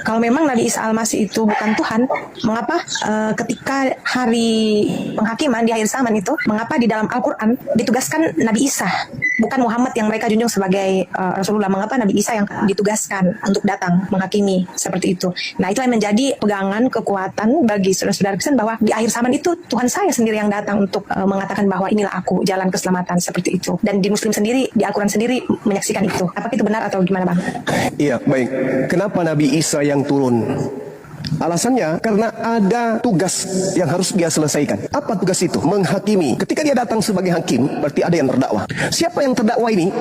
Kalau memang Nabi Isa Al-Masih itu bukan Tuhan, mengapa ketika hari penghakiman di akhir zaman itu, mengapa di dalam Al-Quran ditugaskan Nabi Isa, bukan Muhammad yang mereka junjung sebagai Rasulullah? Mengapa Nabi Isa yang ditugaskan untuk datang menghakimi seperti itu? Nah, itulah yang menjadi pegangan kekuatan bagi saudara-saudara Kristen bahwa di akhir zaman itu Tuhan saya sendiri yang datang untuk mengatakan bahwa inilah aku, jalan keselamatan, seperti itu. Dan di Muslim sendiri, di Al-Quran sendiri menyaksikan itu. Apakah itu benar atau gimana, Bang? Iya, baik. Kenapa Nabi Isa yang turun? Alasannya karena ada tugas yang harus dia selesaikan. Apa tugas itu? Menghakimi. Ketika dia datang sebagai hakim, berarti ada yang terdakwa. Siapa yang terdakwa ini?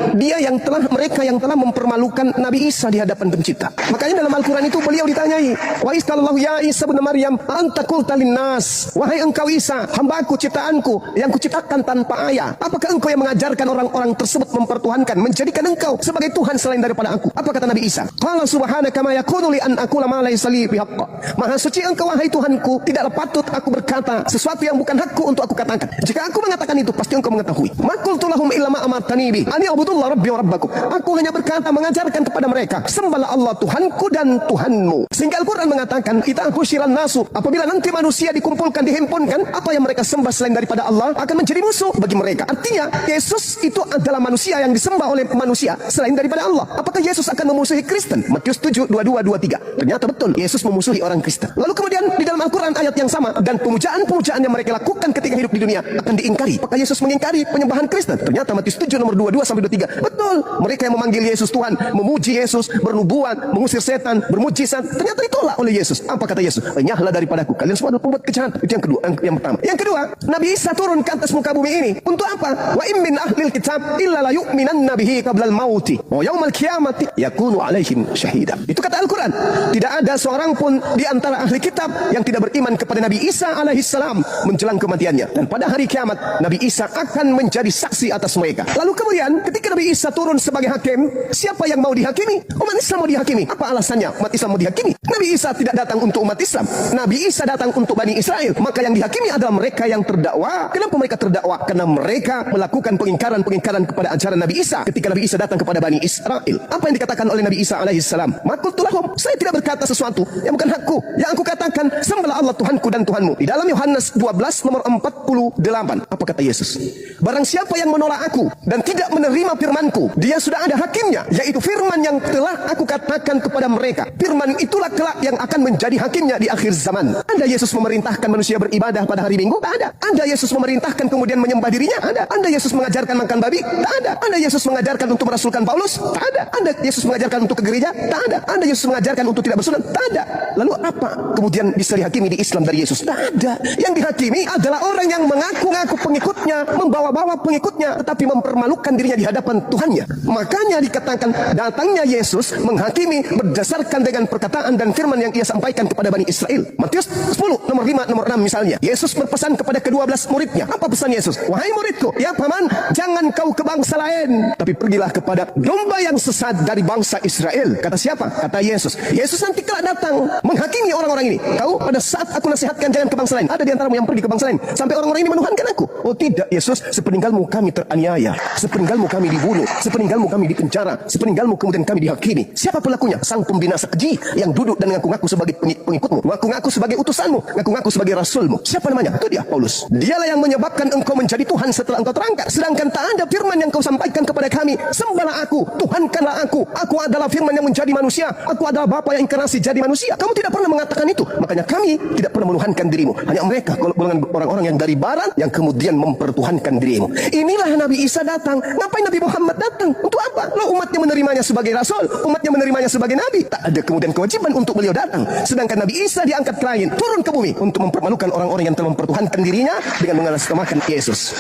Mereka yang telah mempermalukan Nabi Isa di hadapan pencipta. Makanya dalam Al-Quran itu beliau ditanyai, wa isqalallahu ya Isa bin Maryam anta qulta linnas, wahai engkau Isa, hambaku, ciptaanku yang kuciptakan tanpa ayah, apakah engkau yang mengajarkan orang-orang tersebut mempertuhankan, menjadikan engkau sebagai Tuhan selain daripada aku? Apa kata Nabi Isa? Qala subhanaka ma yakunu li an aqula ma laysa li bihaqq. Maha suci engkau wahai Tuhanku, tidaklah patut aku berkata sesuatu yang bukan hakku untuk aku katakan. Jika aku mengatakan itu, pasti engkau mengetahui. Ma qultu lahum illa ma amartani bi ani a'budullah rabbi wa rabbakum. Aku hanya berkata, mengajarkan kepada mereka, sembahlah Allah Tuhanku dan Tuhanmu. Sehingga Al-Quran mengatakan, kita husyiran nasu, apabila nanti manusia dikumpulkan, dihimpunkan, apa yang mereka sembah selain daripada Allah akan menjadi musuh bagi mereka. Artinya Yesus itu adalah manusia yang disembah oleh manusia selain daripada Allah. Apakah Yesus akan memusuhi Kristen? Matius 7, 22, 23. Ternyata betul, Yesus memusuhi orang Kristen. Lalu kemudian di dalam Al-Quran ayat yang sama, dan pemujaan-pemujaan yang mereka lakukan ketika hidup di dunia akan diingkari. Apakah Yesus mengingkari penyembahan Kristen? Ternyata Matius 7 nomor 22 sampai 23. Betul, mereka yang memanggil Yesus Tuhan, memuji Yesus, bernubuat, mengusir setan, bermujizat, ternyata ditolak oleh Yesus. Apa kata Yesus? Enyahlah daripadaku, kalian semua adalah pembuat kejahatan. Itu yang kedua, yang pertama. Yang kedua, Nabi Isa turun ke atas muka bumi ini untuk apa? Wa in min ahlil kitab illa la yu'minanna bihi qablal mauti wa yaumal qiyamati yakunu alaihim syahida. Itu kata Al-Quran. Tidak ada seorang pun di antara ahli kitab yang tidak beriman kepada Nabi Isa alaihissalam menjelang kematiannya. Dan pada hari kiamat, Nabi Isa akan menjadi saksi atas mereka. Lalu kemudian, ketika Nabi Isa turun sebagai hakim, siapa yang mau dihakimi? Umat Islam mau dihakimi. Apa alasannya umat Islam mau dihakimi? Nabi Isa tidak datang untuk umat Islam. Nabi Isa datang untuk Bani Israel. Maka yang dihakimi adalah mereka yang terdakwa. Kenapa mereka terdakwa? Karena mereka melakukan pengingkaran kepada ajaran Nabi Isa ketika Nabi Isa datang kepada Bani Israel. Apa yang dikatakan oleh Nabi Isa alaihissalam? Maqultu lahum, saya tidak berkata sesuatu yang bukan hakku. Yang aku katakan, sembahlah Allah Tuhanku dan Tuhanmu. Di dalam Yohanes 12 nomor 48. Apa kata Yesus? Barang siapa yang menolak aku dan tidak menerima firmanku, dia sudah ada hakimnya, yaitu firman yang telah aku katakan kepada mereka. Firman itulah kelak yang akan menjadi hakimnya di akhir zaman. Ada Yesus memerintahkan manusia beribadah pada hari Minggu? Tak ada. Ada Yesus memerintahkan kemudian menyembah dirinya? Ada. Ada Yesus mengajarkan makan babi? Tak ada. Ada Yesus mengajarkan untuk merasulkan Paulus? Tak ada. Ada Yesus mengajarkan untuk ke gereja? Tak ada. Ada Yesus mengajarkan untuk tidak bersunat? Tak ada. Lalu apa kemudian bisa dihakimi di Islam dari Yesus? Tak ada. Yang dihakimi adalah orang yang mengaku-ngaku pengikutnya, membawa-bawa pengikutnya, tetapi mempermalukan dirinya di hadapan Tuhannya. Makanya dikatakan datangnya Yesus menghakimi berdasarkan dengan perkataan dan firman yang ia sampaikan kepada Bani Israel. Matius 10 nomor 5 nomor 6 misalnya. Yesus berpesan kepada ke-12 muridnya. Apa pesan Yesus? Wahai muridku, ya paman, jangan kau ke bangsa lain, tapi pergilah kepada domba yang sesat dari bangsa Israel. Kata siapa? Kata Yesus. Yesus nanti kelak datang menghakimi orang-orang ini. Tahu, pada saat aku nasihatkan jangan ke bangsa lain, ada di antaramu yang pergi ke bangsa lain sampai orang-orang ini menuhankan aku. Oh tidak Yesus, sepeninggalmu kami teraniaya, sepeninggalmu kami dibunuh, sepeninggalmu kami dipenjara, sepeninggalmu kemudian kami dihakimi. Siapa pelakunya? Sang pembinasa keji yang duduk dan ngaku-ngaku sebagai pengikutmu, ngaku-ngaku sebagai utusanmu, ngaku-ngaku sebagai rasulmu. Siapa namanya? Itu dia, Paulus. Dialah yang menyebabkan engkau menjadi Tuhan setelah engkau terangkat. Sedangkan tak ada firman yang kau sampaikan kepada kami, sembahlah aku, Tuhankanlah aku. Aku adalah firman yang menjadi manusia. Aku adalah Bapa yang inkarnasi jadi manusia. Kamu tidak pernah mengatakan itu. Makanya kami tidak pernah menuhankan dirimu. Hanya mereka, golongan orang-orang yang dari barat yang kemudian mempertuhankan dirimu. Inilah Nabi Isa datang. Ngapain Nabi Muhammad datang? Untuk apa? Lo umatnya menerimanya sebagai rasul, umatnya menerimanya sebagai nabi. Tak ada kemudian kewajiban untuk beliau datang. Sedangkan Nabi Isa diangkat ke langit, turun ke bumi untuk mempermalukan orang-orang yang telah mempertuhankan dirinya dengan mengatasnamakan Yesus.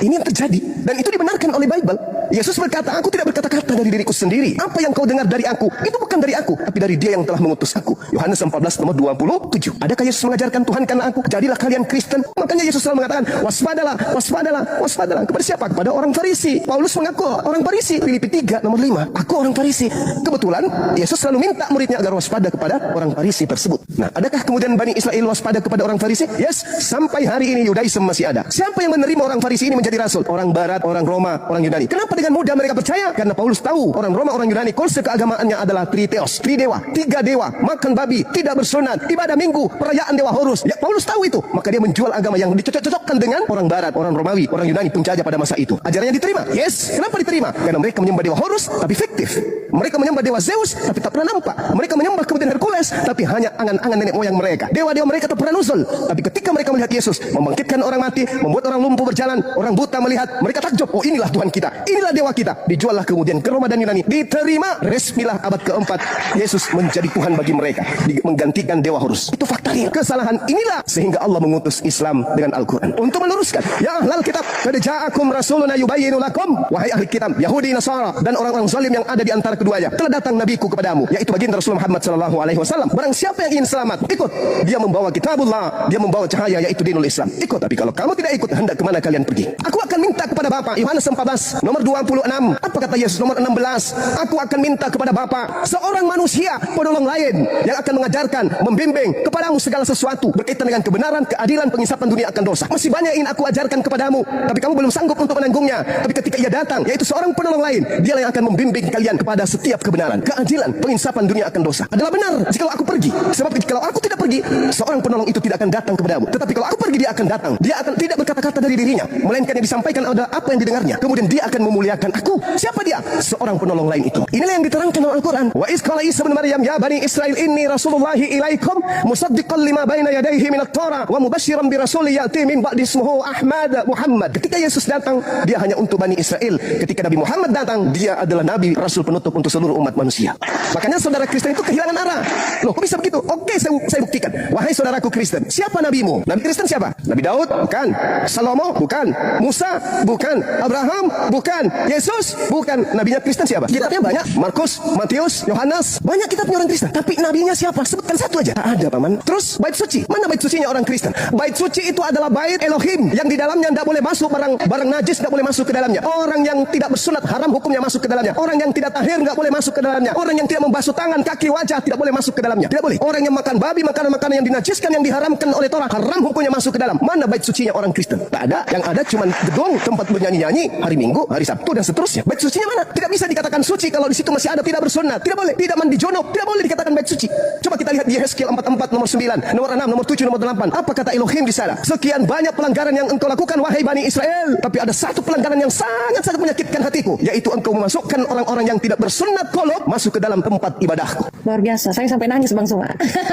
Ini yang terjadi dan itu dibenarkan oleh Bible. Yesus berkata, aku tidak berkata-kata dari diriku sendiri. Apa yang kau dengar dari aku, itu bukan dari aku, tapi dari Dia yang telah mengutus aku. Yohanes 14 nomor 27. Adakah Yesus mengajarkan Tuhan karena aku? Jadilah kalian Kristen. Makanya Yesus selalu mengatakan, waspadalah, waspadalah, waspadalah. Kepada siapa? Kepada orang Farisi. Paulus mengaku orang Farisi. Filipi 3 nomor 5. Aku orang Farisi. Kebetulan Yesus selalu minta muridnya agar waspada kepada orang Farisi tersebut. Nah, adakah kemudian Bani Israel waspada kepada orang Farisi? Yes, sampai hari ini Yudaism masih ada. Siapa yang menerima orang Farisi ini menjadi rasul? Orang Barat, orang Roma, orang Yunani. Kenapa dengan mudah mereka percaya? Karena Paulus tahu orang Roma, orang Yunani konsep keagamaannya adalah triteos, tridewa, 3 dewa, makan babi, tidak bersunat, ibadah minggu, perayaan dewa Horus. Ya, Paulus tahu itu. Maka dia menjual agama yang dicocok-cocokkan dengan orang Barat, orang Romawi, orang Yunani penjajah pada masa itu. Ajarannya diterima. Yes, kenapa diterima? Karena mereka menyembah dewa Horus tapi fiktif. Mereka menyembah dewa Zeus tapi tak pernah nampak. Mereka menyembah kemudian Hercules tapi hanya angan-angan nenek moyang mereka. Dewa-dewa mereka tak pernah nuzul. Tapi ketika mereka melihat Yesus membangkitkan orang mati, membuat orang lumpuh berjalan, orang buta melihat, mereka takjub. Oh, inilah Tuhan kita, inilah dewa kita. Dijuallah kemudian ke Roma dan Yunani. Diterima. Resmilah abad keempat Yesus menjadi Tuhan bagi mereka, menggantikan dewa Horus. Itu fakta real. Kesalahan inilah sehingga Allah mengutus Islam dengan Al-Quran untuk meluruskan. Ya ahlal kitab, qad ja'akum rasuluna yubayyinu lakum. Wahai ahli kitab, Yahudi, Nasara dan orang-orang zalim yang ada di antara keduanya, telah datang nabiku kepadamu, yaitu baginda Rasulullah Muhammad sallallahu alaihi wasallam. Barang siapa yang ingin selamat, ikut. Dia membawa kitabullah, dia membawa cahaya, yaitu dinul Islam. Ikut. Tapi kalau kamu tidak ikut, hendak kemana kalian pergi? Aku akan minta kepada Bapa. Yohanes 14 nomor 26. Apa kata Yesus? Nomor 16. Aku akan minta kepada Bapa seorang manusia, penolong lain yang akan mengajarkan, membimbing kepadamu segala sesuatu berkaitan dengan kebenaran, keadilan, pengisapan dunia akan dosa. Masih banyak yang ingin aku ajarkan kepadamu, tapi kamu belum sanggup untuk menanggungnya. Tapi ketika ia datang, yaitu seorang penolong lain, dialah yang akan membimbing kalian kepada setiap kebenaran, keadilan, pengisapan dunia akan dosa. Adalah benar jika aku pergi. Sebab kalau aku tidak pergi, seorang penolong itu tidak akan datang kepadamu. Tetapi kalau aku pergi, dia akan datang. Dia akan tidak berkata-kata dari dirinya, melainkan yang disampaikan adalah apa yang didengarnya. Kemudian dia akan memuliakan aku. Siapa dia? Seorang penolong lain itu. Inilah yang diterangkan dalam Al-Quran. Wa iz qala Isa bin Maryam ya bani Israil inni rasulullahi ilaikum musaddiqan lima baina yadayhi minat Torah wa mubasyiran bi rasulin ya'ti min ba'di ismuhu Ahmad Muhammad. Ketika Yesus datang, dia hanya untuk Bani Israel. Ketika Nabi Muhammad datang, dia adalah nabi rasul penutup untuk seluruh umat manusia. Makanya saudara Kristen itu kehilangan arah. Loh, kok bisa begitu? Oke, saya buktikan. Wahai saudaraku Kristen, siapa nabimu? Nabi Kristen siapa? Nabi Daud? Bukan. Salomo? Bukan. Musa? Bukan. Abraham? Bukan. Yesus? Bukan. Nabinya Kristen siapa? Kitabnya banyak. Markus, Matius, Yohanes. Banyak kitabnya orang Kristen. Tapi nabinya siapa? Sebutkan satu aja. Tak ada, paman. Terus bait suci. Mana bait sucinya orang Kristen? Bait suci itu adalah bait Elohim yang di dalamnya tidak boleh masuk barang najis, tidak boleh masuk ke dalamnya. Orang yang tidak bersunat haram hukumnya masuk ke dalamnya. Orang yang tidak tahir tidak boleh masuk ke dalamnya. Orang yang tidak membasuh tangan, kaki, wajah tidak boleh masuk ke dalamnya. Tidak boleh. Orang yang makan babi, makanan-makanan yang dinajiskan, yang diharamkan oleh Torah, haram hukumnya masuk ke dalam. Mana bait sucinya orang Kristen? Tak ada. Yang ada cuma gedung, tempat bernyanyi-nyanyi, hari Minggu, hari Sabtu dan seterusnya. Bait sucinya mana? Tidak bisa dikatakan suci kalau di situ masih ada tidak bersunat. Tidak boleh. Tidak mandi junub, tidak boleh dikatakan bait suci. Coba kita lihat di Yehezkiel 44 nomor 9, nomor 6, nomor 7, nomor 8. Apa kata Elohim di sana? Sekian banyak pelanggaran yang engkau lakukan wahai Bani Israel, tapi ada satu pelanggaran yang sangat-sangat menyakitkan hatiku, yaitu engkau memasukkan orang-orang yang tidak bersunat kolok masuk ke dalam tempat ibadahku. Luar biasa. Saya sampai nangis Bang Suma.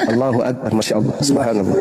Allahu Akbar, Masya Allah, Subhanallah.